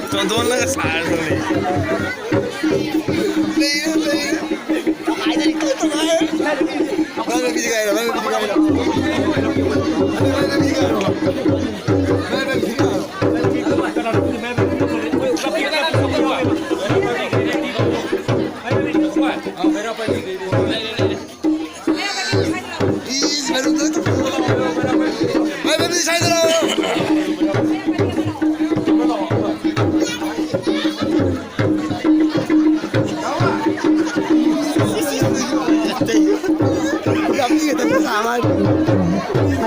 Tonton lang sa ano ni.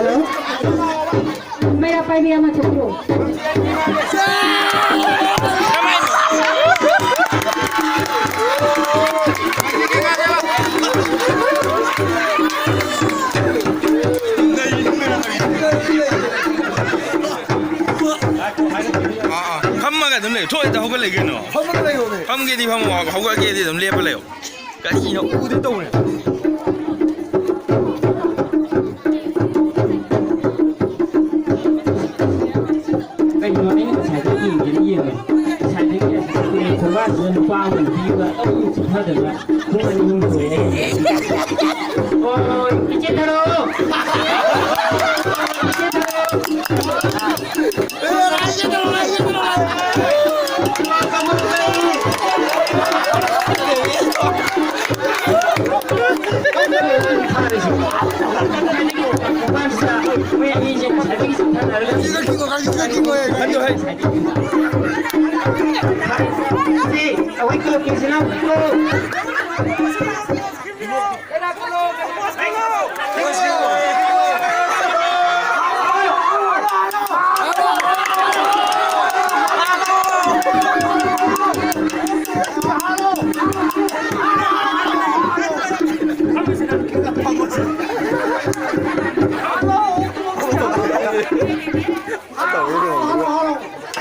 Hello मेरा पानी आना चाहिए Hammaga dum le thoi ta hogal le geno. Hammaga le hoge. Hamge di hamma hogal ge di dum le pa le. Ka chi no u de tong le. Cái nó đấy là xài cái gì này xài cái này không bao giờ nó qua mình đi là ông chỉ thôi được là không phải dùng tuổi này ôi cái chết đâu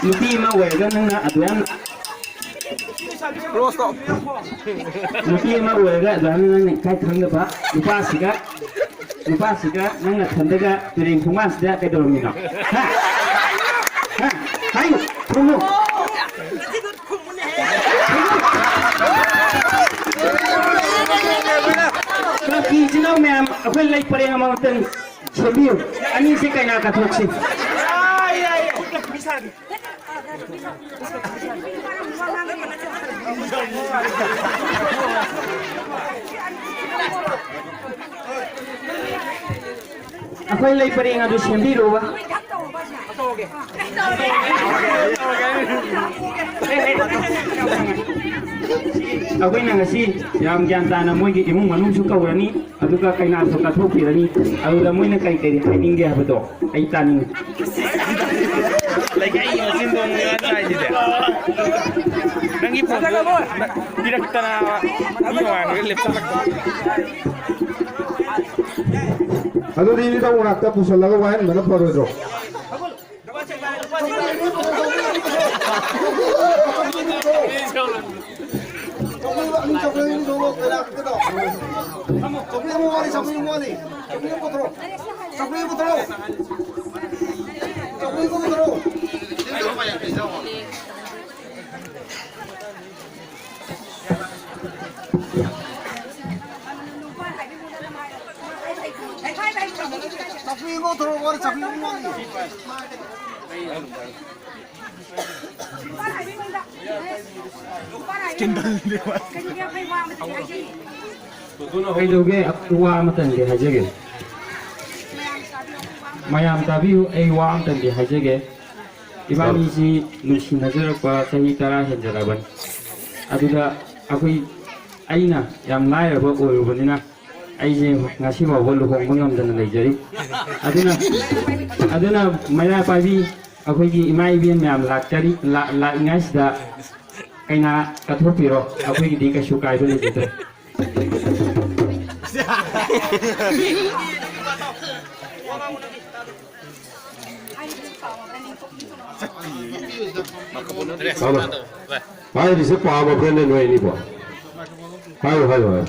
Lupi mà về cái năng là đoạn Lupi mà về cái đoạn năng này cái thằng được á lupa sih năng là thằng đấy cái tiền không ăn sẽ cái đồ mình nào ha ha hay không không cái gì chứ đâu mẹ quên lấy phần mà tên chế biểu anh ấy sẽ cái nào cả thuộc gì Ako yung lay pa rin nga doon siyang biro ba? Ako yung nangasi, yung gyantana mo, imong manong sukaw ni, ato ka kay naso ka thopi ni, ato da mo yung kay hiding gaya ba to, ay tanin. Like ay yung sindong nga sa dito. Nang ipo, direkta na iyo ang left sa pagko. Ano din ito kung nakta po sa lagawain, mana pa rin ito? Ay doge akwa matan de hajege mayam tabiu ay wa matan de hajege ibani si nusi nazar pa sahi tara henjaraban aduda akui aina yam lai ba oyubani na ai je ngasi ba bolu hong mangam dan leijari aduna maya pabi akui gi imai bien yam lakari la ngas da kaina kathopiro akui di ka sukai do le jete 하이리스 빠마 브랜드 노예니 봐. 하요.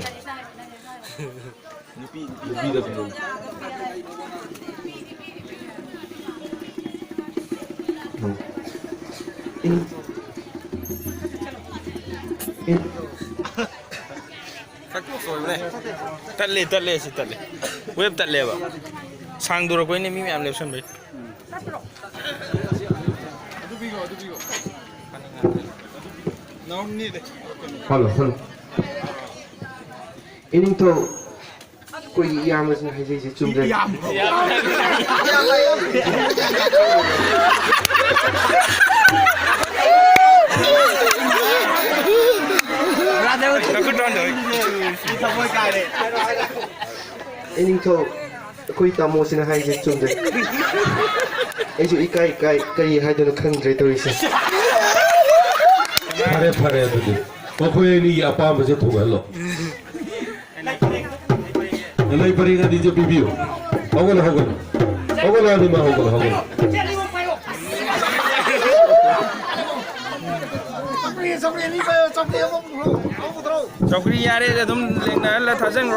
Tale si tale. Web tale ba. Sang dura ko ni mi am lepson bai. Hello. Ining to कोई याम से है जैसे चुम जाए inning तो कोई तामो से है जैसे चुम जाए ऐसे इकाई कई है तो खंग जाए तो इसे फारे अदुदी मखोयनी अपाम से थोगलो नलाई परेगा दीजिए बीबीओ होगल आदमी में होगल चौकरी यारे तुम लेना है था जंग